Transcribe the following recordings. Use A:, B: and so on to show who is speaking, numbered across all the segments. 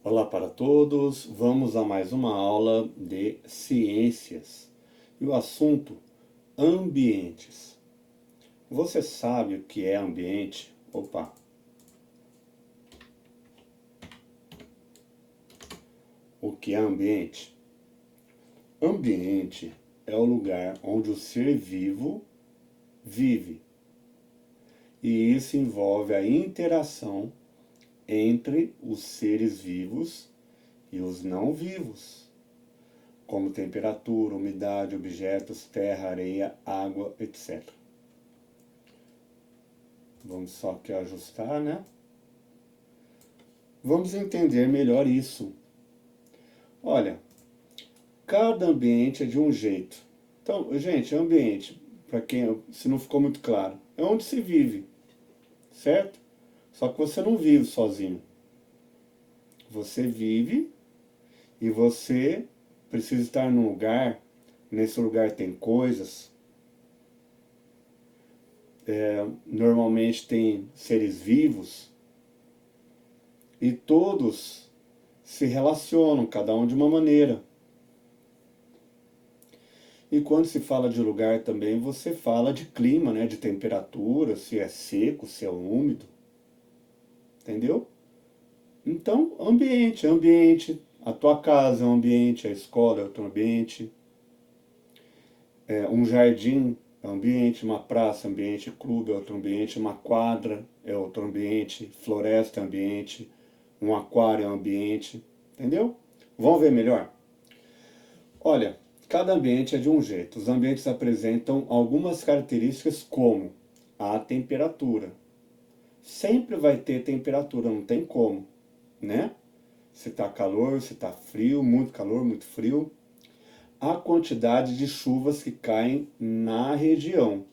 A: Olá para todos, vamos a mais uma aula de ciências e o assunto ambientes. Você sabe o que é ambiente? O que é ambiente? Ambiente é o lugar onde o ser vivo vive e isso envolve a interação entre os seres vivos e os não vivos, como temperatura, umidade, objetos, terra, areia, água, etc. Vamos só aqui ajustar, né? Vamos entender melhor isso. Olha, cada ambiente é de um jeito. Então, gente, ambiente, para quem se não ficou muito claro, é onde se vive, certo? Só que você não vive sozinho. Você vive e você precisa estar num lugar, nesse lugar tem coisas, normalmente tem seres vivos, e todos se relacionam, cada um de uma maneira. E quando se fala de lugar também, você fala de clima, né, de temperatura, se é seco, se é úmido, entendeu? Então, ambiente, a tua casa é um ambiente, a escola é outro ambiente, um jardim é um ambiente, uma praça é um ambiente, clube é outro ambiente, uma quadra é outro ambiente, floresta é um ambiente, um aquário é um ambiente, entendeu? Vamos ver melhor? Olha, cada ambiente é de um jeito. Os ambientes apresentam algumas características como a temperatura. Sempre vai ter temperatura, não tem como, né? Se está calor, se está frio, muito calor, muito frio. A quantidade de chuvas que caem na região.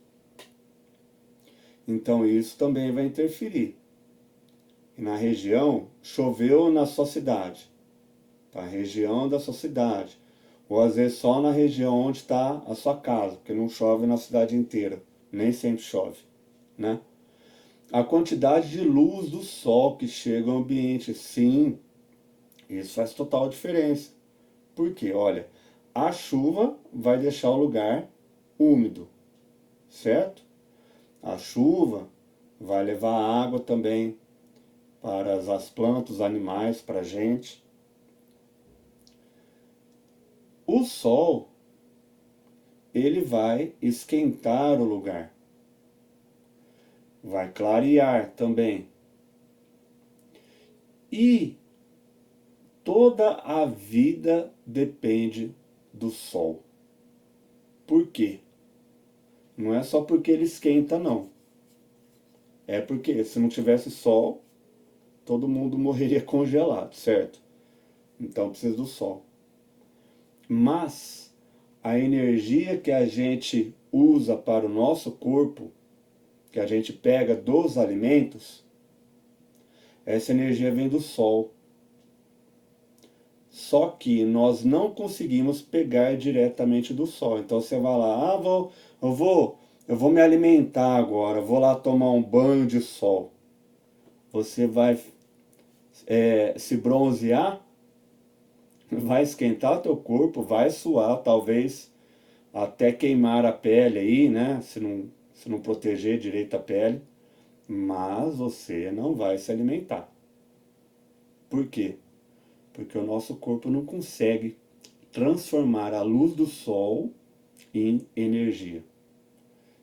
A: Então isso também vai interferir. E na região, choveu na sua cidade. Tá? A região da sua cidade. Ou às vezes só na região onde está a sua casa, porque não chove na cidade inteira. Nem sempre chove, né? A quantidade de luz do sol que chega ao ambiente, sim, isso faz total diferença. Por quê? Olha, a chuva vai deixar o lugar úmido, certo? A chuva vai levar água também para as plantas, os animais, para a gente. O sol, ele vai esquentar o lugar, vai clarear também. E toda a vida depende do sol. Por quê? Não é só porque ele esquenta, não. É porque se não tivesse sol, todo mundo morreria congelado, certo? Então precisa do sol. Mas a energia que a gente usa para o nosso corpo, que a gente pega dos alimentos, essa energia vem do sol. Só que nós não conseguimos pegar diretamente do sol. Então você vai lá, eu vou me alimentar agora, vou lá tomar um banho de sol. Você vai se bronzear, vai esquentar o teu corpo, vai suar, talvez até queimar a pele aí, né? Se não proteger direito a pele, mas você não vai se alimentar. Por quê? Porque o nosso corpo não consegue transformar a luz do sol em energia.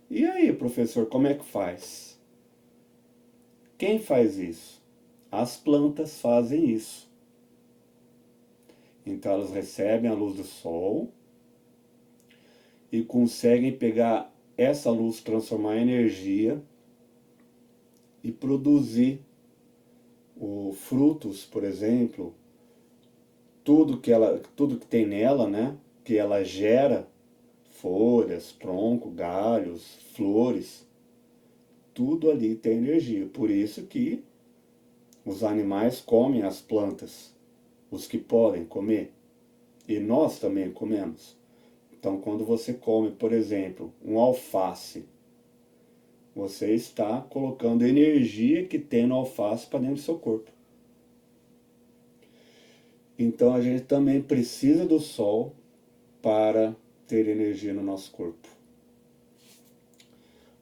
A: E aí, professor, como é que faz? Quem faz isso? As plantas fazem isso. Então elas recebem a luz do sol e conseguem pegar essa luz, transformar em energia e produzir frutos, por exemplo, tudo que tem nela, né? Que ela gera, folhas, tronco, galhos, flores, tudo ali tem energia. Por isso que os animais comem as plantas, os que podem comer, e nós também comemos. Então, quando você come, por exemplo, um alface, você está colocando a energia que tem no alface para dentro do seu corpo. Então a gente também precisa do sol para ter energia no nosso corpo.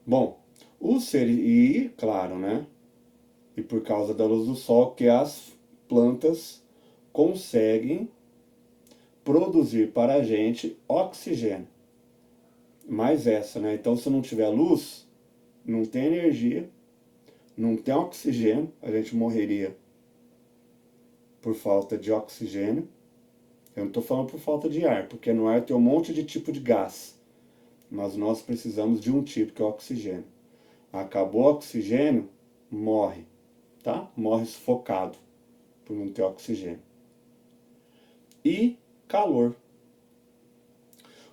A: Bom, e claro, né? E por causa da luz do sol que as plantas conseguem produzir para a gente oxigênio. Mais essa, né? Então se não tiver luz, não tem energia, não tem oxigênio, a gente morreria por falta de oxigênio. Eu não estou falando por falta de ar, porque no ar tem um monte de tipo de gás, mas nós precisamos de um tipo, que é o oxigênio. Acabou o oxigênio, morre, tá? Morre sufocado por não ter oxigênio. E calor.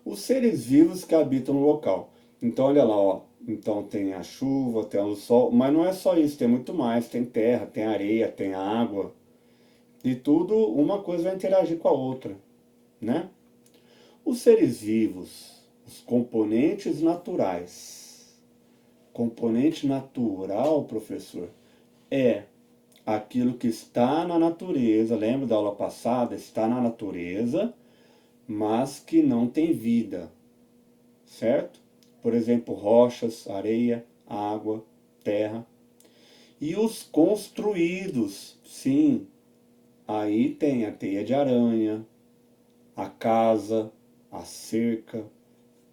A: Os seres vivos que habitam no local. Então olha lá, ó. Então tem a chuva, tem o sol, mas não é só isso, tem muito mais. Tem terra, tem areia, tem água. E tudo, uma coisa vai interagir com a outra, né? Os seres vivos, os componentes naturais. Componente natural, professor, é aquilo que está na natureza, lembra da aula passada? Está na natureza, mas que não tem vida, certo? Por exemplo, rochas, areia, água, terra. E os construídos, sim, aí tem a teia de aranha, a casa, a cerca,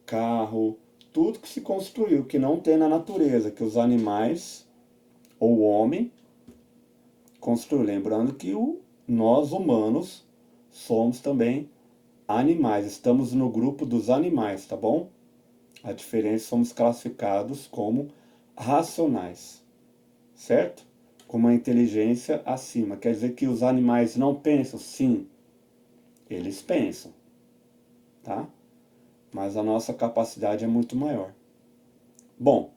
A: carro, tudo que se construiu, que não tem na natureza, que os animais ou o homem construiu. Lembrando que nós humanos somos também animais, estamos no grupo dos animais, tá bom? A diferença, somos classificados como racionais, certo? Com uma inteligência acima. Quer dizer que os animais não pensam? Sim, eles pensam, tá? Mas a nossa capacidade é muito maior. Bom,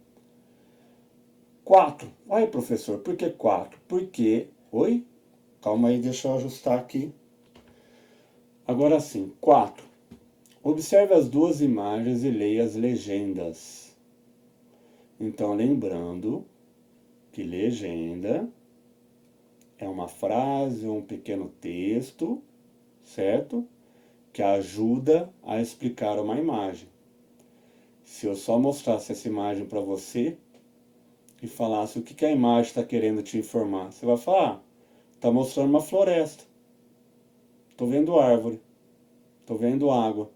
A: 4. Olha, professor, por que 4? Porque... Oi? Calma aí, deixa eu ajustar aqui. Agora sim, 4. Observe as duas imagens e leia as legendas. Então, lembrando que legenda é uma frase ou um pequeno texto, certo? Que ajuda a explicar uma imagem. Se eu só mostrasse essa imagem para você e falasse o que a imagem está querendo te informar, você vai falar, está mostrando uma floresta, estou vendo árvore, estou vendo água,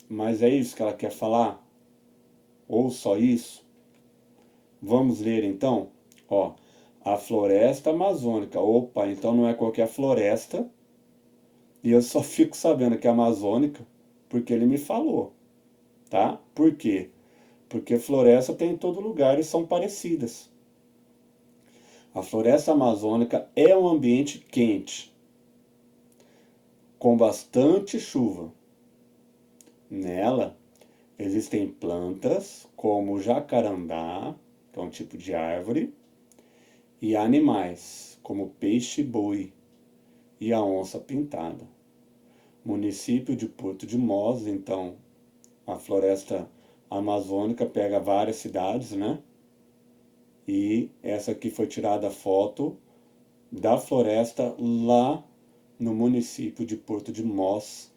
A: mas é isso que ela quer falar? Ou só isso? Vamos ler então? Ó, a floresta amazônica. Opa, então não é qualquer floresta. E eu só fico sabendo que é amazônica porque ele me falou, tá? Por quê? Porque floresta tem em todo lugar e são parecidas. A floresta amazônica é um ambiente quente, com bastante chuva. Nela existem plantas como o jacarandá, que é um tipo de árvore, e animais como peixe-boi e a onça-pintada. Município de Porto de Mós, então a floresta amazônica pega várias cidades, né? E essa aqui foi tirada a foto da floresta lá no município de Porto de Mós,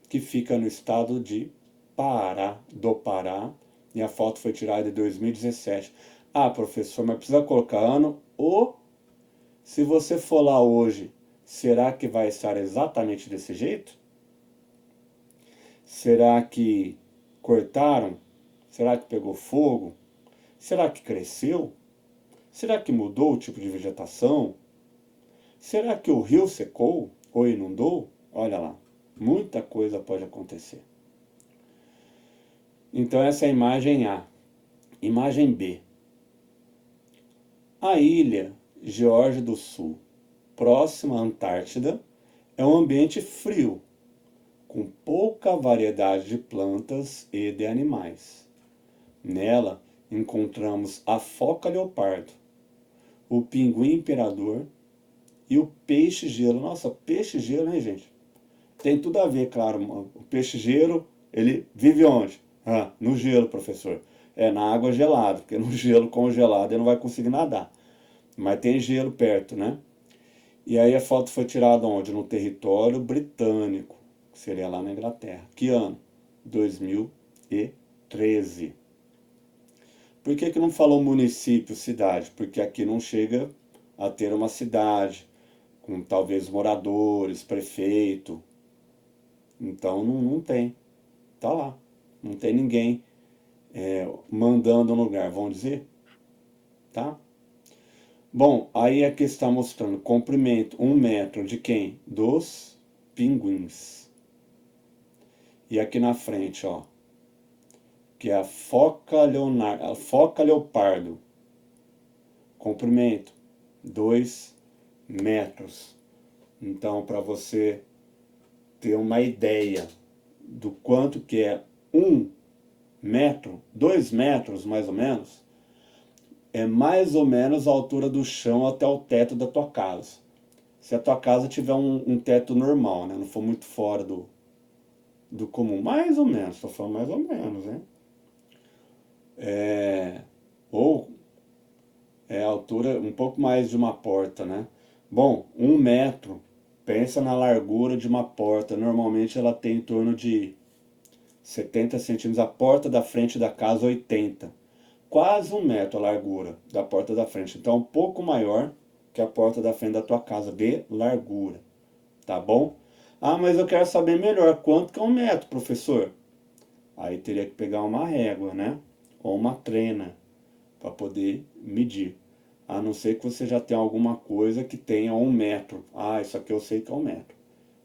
A: que fica no estado de Pará, do Pará, e a foto foi tirada em 2017. Ah, professor, mas precisa colocar ano? Ou, se você for lá hoje, será que vai estar exatamente desse jeito? Será que cortaram? Será que pegou fogo? Será que cresceu? Será que mudou o tipo de vegetação? Será que o rio secou ou inundou? Olha lá, muita coisa pode acontecer. Então essa é a imagem A. Imagem B. A ilha Geórgia do Sul, próxima à Antártida, é um ambiente frio, com pouca variedade de plantas e de animais. Nela encontramos a foca-leopardo, o pinguim imperador e o peixe-gelo. Nossa, peixe-gelo, hein, gente? Tem tudo a ver, claro. O peixe-gelo, ele vive onde? Ah, no gelo, professor. É na água gelada, porque no gelo congelado ele não vai conseguir nadar. Mas tem gelo perto, né? E aí a foto foi tirada onde? No território britânico, que seria lá na Inglaterra. Que ano? 2013. Por que que não falou município, cidade? Porque aqui não chega a ter uma cidade, com talvez moradores, prefeito. Então não tem. Tá lá. Não tem ninguém mandando no lugar, vamos dizer, tá? Bom, aí aqui está mostrando comprimento, 1 metro de quem? Dos pinguins. E aqui na frente, ó, que é a foca leopardo. Comprimento, 2 metros. Então, para você ter uma ideia do quanto que é 1 metro, 2 metros mais ou menos, é mais ou menos a altura do chão até o teto da tua casa. Se a tua casa tiver um teto normal, né? Não for muito fora do comum. Mais ou menos, estou falando mais ou menos, né? Ou é a altura um pouco mais de uma porta, né? Bom, 1 metro, pensa na largura de uma porta. Normalmente ela tem em torno de 70 centímetros. A porta da frente da casa, 80. Quase 1 metro a largura da porta da frente. Então, um pouco maior que a porta da frente da tua casa, de largura. Tá bom? Ah, mas eu quero saber melhor. Quanto que é 1 metro, professor? Aí teria que pegar uma régua, né? Ou uma trena para poder medir. A não ser que você já tenha alguma coisa que tenha 1 metro. Ah, isso aqui eu sei que é 1 metro.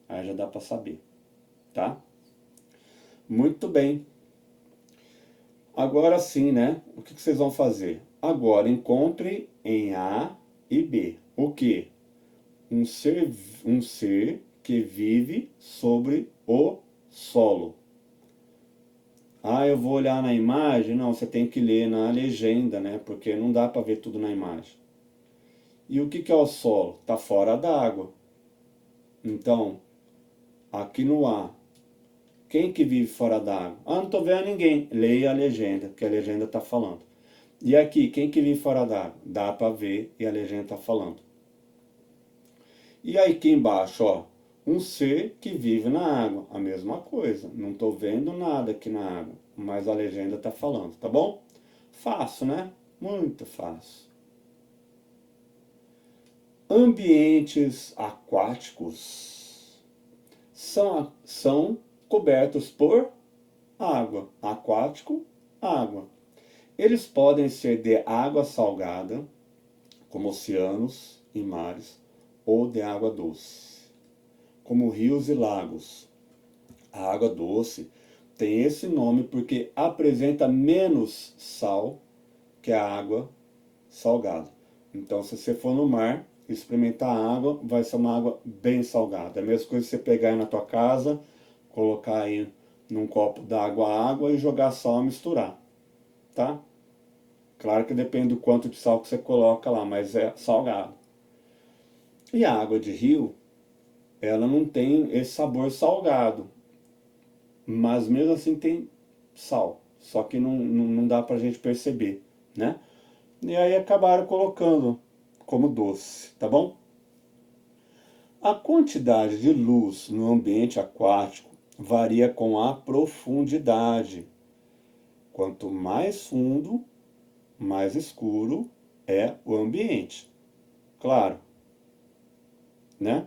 A: Aí já dá para saber, tá? Muito bem. Agora sim, né? O que vocês vão fazer? Agora encontre em A e B. O que? Um ser que vive sobre o solo. Ah, eu vou olhar na imagem? Não, você tem que ler na legenda, né? Porque não dá para ver tudo na imagem. E o que é o solo? Está fora d'água. Então, aqui no A, quem que vive fora d'água? Ah, não estou vendo ninguém. Leia a legenda, que a legenda está falando. E aqui, quem que vive fora d'água? Dá para ver e a legenda está falando. E aí aqui embaixo, ó, um ser que vive na água. A mesma coisa. Não estou vendo nada aqui na água, mas a legenda está falando, tá bom? Fácil, né? Muito fácil. Ambientes aquáticos são cobertos por água. Aquático, água. Eles podem ser de água salgada, como oceanos e mares, ou de água doce, como rios e lagos. A água doce tem esse nome porque apresenta menos sal que a água salgada. Então, se você for no mar experimentar a água, vai ser uma água bem salgada. É a mesma coisa que você pegar aí na tua casa, colocar aí num copo d'água água e jogar sal e misturar, tá? Claro que depende do quanto de sal que você coloca lá, mas é salgado. E a água de rio, ela não tem esse sabor salgado, mas mesmo assim tem sal, só que não dá pra gente perceber, né? E aí acabaram colocando como doce, tá bom? A quantidade de luz no ambiente aquático varia com a profundidade. Quanto mais fundo, mais escuro é o ambiente. Claro, né?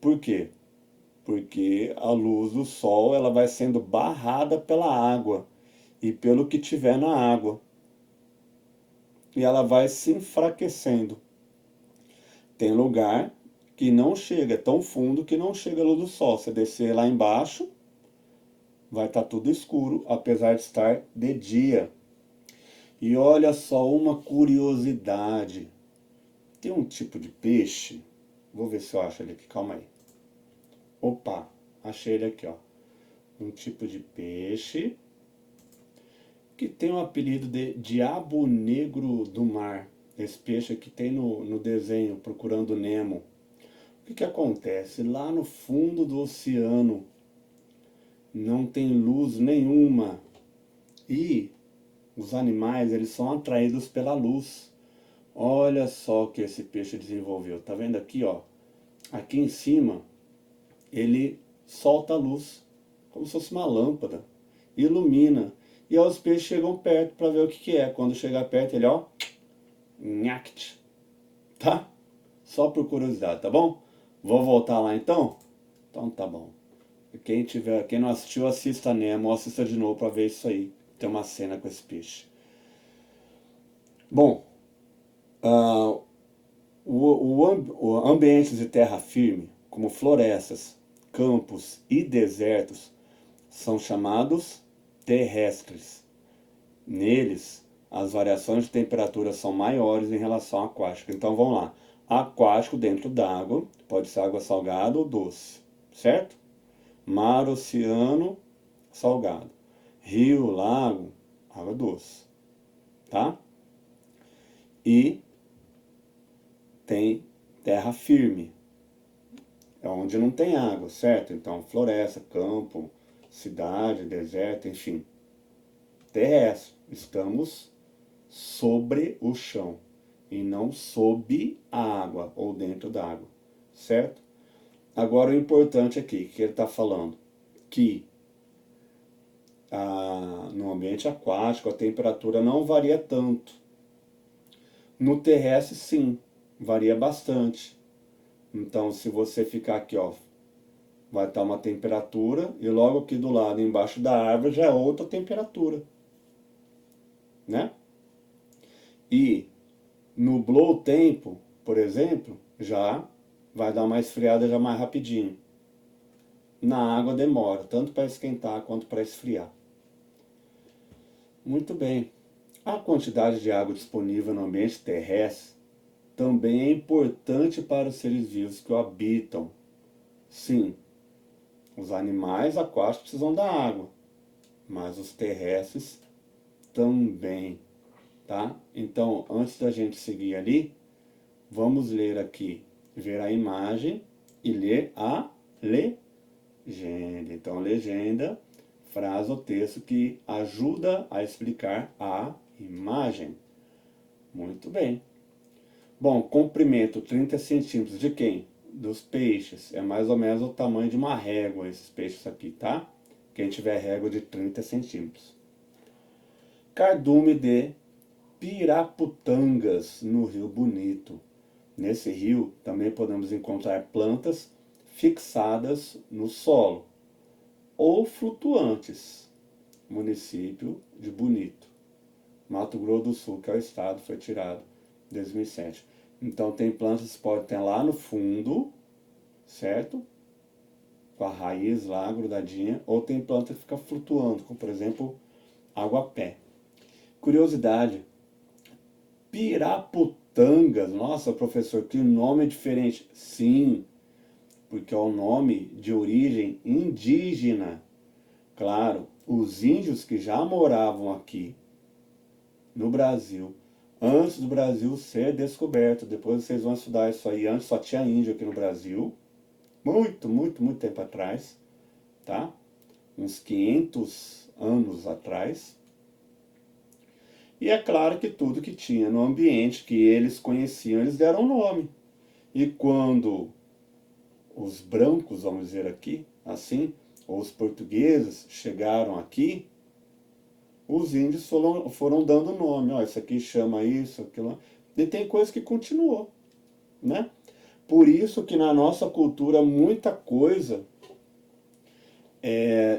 A: Por quê? Porque a luz do sol ela vai sendo barrada pela água e pelo que tiver na água. E ela vai se enfraquecendo. Tem lugar que não chega, é tão fundo que não chega a luz do sol. Você descer lá embaixo, vai estar tudo escuro, apesar de estar de dia. E olha só uma curiosidade. Tem um tipo de peixe, vou ver se eu acho ele aqui, calma aí. Opa, achei ele aqui, ó. Um tipo de peixe que tem o apelido de diabo negro do mar. Esse peixe aqui tem no desenho Procurando Nemo. O que acontece? Lá no fundo do oceano não tem luz nenhuma e os animais eles são atraídos pela luz. Olha só o que esse peixe desenvolveu. Tá vendo aqui, ó? aqui em cima, ele solta a luz, como se fosse uma lâmpada, ilumina. E aí os peixes chegam perto para ver o que é. Quando chegar perto, ele, ó, nhact, tá? Só por curiosidade, tá bom? Vou voltar lá então? Então tá bom. Quem não assistiu, assista Nemo, assista de novo para ver isso aí. Tem uma cena com esse peixe. Bom, uh, o ambientes de terra firme, como florestas, campos e desertos, são chamados terrestres. Neles, as variações de temperatura são maiores em relação ao aquático. Então vamos lá. Aquático dentro d'água, pode ser água salgada ou doce, certo? Mar, oceano, salgado. Rio, lago, água doce, tá? E tem terra firme, é onde não tem água, certo? Então, floresta, campo, cidade, deserto, enfim. Terrestre, estamos sobre o chão e não sob a água ou dentro da água, certo? Agora o importante aqui, que ele está falando, que no ambiente aquático a temperatura não varia tanto. No terrestre, sim, varia bastante. Então, se você ficar aqui, ó, vai estar uma temperatura e logo aqui do lado, embaixo da árvore, já é outra temperatura, né? E nublou o tempo, por exemplo, já vai dar uma esfriada já mais rapidinho. Na água demora, tanto para esquentar quanto para esfriar. Muito bem. A quantidade de água disponível no ambiente terrestre também é importante para os seres vivos que o habitam. Sim, os animais aquáticos precisam da água, mas os terrestres também, tá? Então, antes da gente seguir ali, vamos ler aqui, ver a imagem e ler a legenda. Então, legenda, frase ou texto que ajuda a explicar a imagem. Muito bem. Bom, comprimento 30 centímetros de quem? Dos peixes. É mais ou menos o tamanho de uma régua esses peixes aqui, tá? Quem tiver régua de 30 centímetros. Cardume de Piraputangas, no Rio Bonito. Nesse rio também podemos encontrar plantas fixadas no solo ou flutuantes. Município de Bonito, Mato Grosso do Sul, que é o estado, foi tirado em 2007. Então tem plantas que podem ter lá no fundo, certo? Com a raiz lá grudadinha, ou tem planta que fica flutuando, como por exemplo, água-pé. Curiosidade, Piraputangas, nossa professor, que nome diferente. Sim, porque é o nome de origem indígena. Claro, os índios que já moravam aqui no Brasil, antes do Brasil ser descoberto, depois vocês vão estudar isso aí, antes só tinha índio aqui no Brasil, muito tempo atrás, tá? Uns 500 anos atrás. E é claro que tudo que tinha no ambiente que eles conheciam, eles deram nome. E quando os brancos, vamos dizer aqui, assim, ou os portugueses chegaram aqui, os índios foram dando nome. Ó, isso aqui chama isso, aquilo. E tem coisa que continuou, né? Por isso que na nossa cultura muita coisa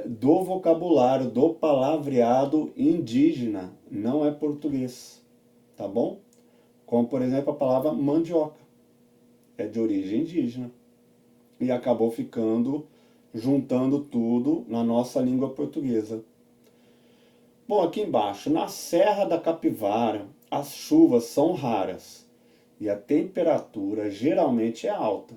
A: do vocabulário, do palavreado indígena não é português, tá bom? Como por exemplo a palavra mandioca, é de origem indígena e acabou ficando, juntando tudo na nossa língua portuguesa. Bom, aqui embaixo, na Serra da Capivara, as chuvas são raras e a temperatura geralmente é alta.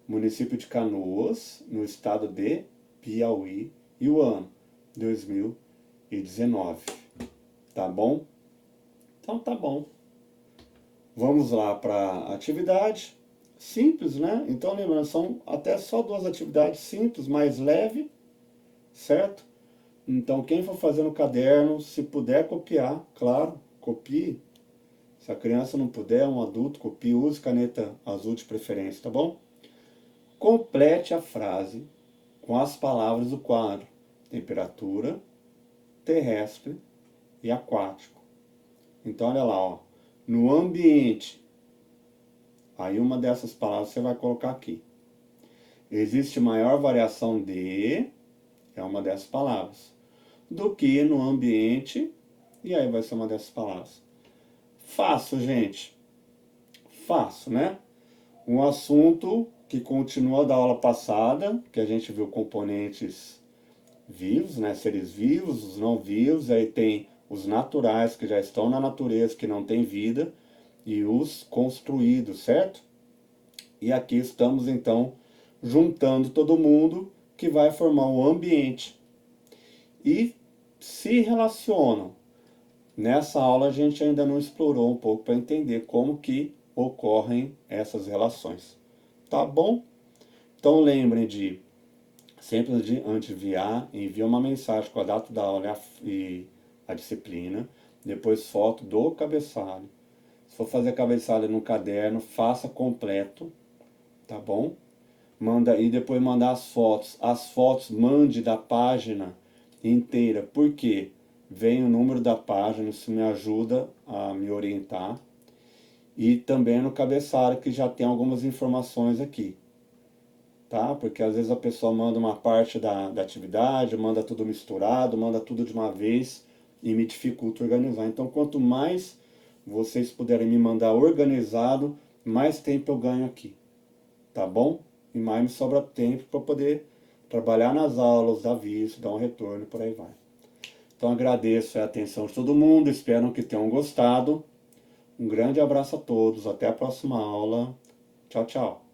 A: Município de Canoas, no estado de Piauí, e o ano 2019. Tá bom? Então tá bom. Vamos lá para a atividade. Simples, né? Então lembrando, são até só duas atividades simples, mais leve, certo? Então quem for fazer no caderno, se puder copiar, claro, copie. Se a criança não puder, um adulto, copie, use caneta azul de preferência, tá bom? Complete a frase com as palavras do quadro: temperatura, terrestre e aquático. Então, olha lá, ó. No ambiente, aí uma dessas palavras você vai colocar aqui. Existe maior variação de, é uma dessas palavras, do que no ambiente, e aí vai ser uma dessas palavras. Fácil, gente. Fácil, né? Um assunto que continua da aula passada, que a gente viu componentes vivos, né? Seres vivos, os não vivos, aí tem os naturais que já estão na natureza, que não tem vida, e os construídos, certo? E aqui estamos então juntando todo mundo que vai formar um ambiente e se relacionam. Nessa aula a gente ainda não explorou um pouco para entender como que ocorrem essas relações. Tá bom? Então lembrem de, sempre antes de envia uma mensagem com a data da aula e a disciplina, depois foto do cabeçalho. Se for fazer cabeçalho no caderno, faça completo, tá bom? Manda e depois mandar as fotos. As fotos mande da página inteira, porque vem o número da página, isso me ajuda a me orientar. E também no cabeçalho, que já tem algumas informações aqui, tá? Porque às vezes a pessoa manda uma parte da atividade, manda tudo misturado, manda tudo de uma vez e me dificulta organizar. Então, quanto mais vocês puderem me mandar organizado, mais tempo eu ganho aqui, tá bom? E mais me sobra tempo para poder trabalhar nas aulas, dar visto, dar um retorno, por aí vai. Então agradeço a atenção de todo mundo, espero que tenham gostado. Um grande abraço a todos, até a próxima aula. Tchau, tchau.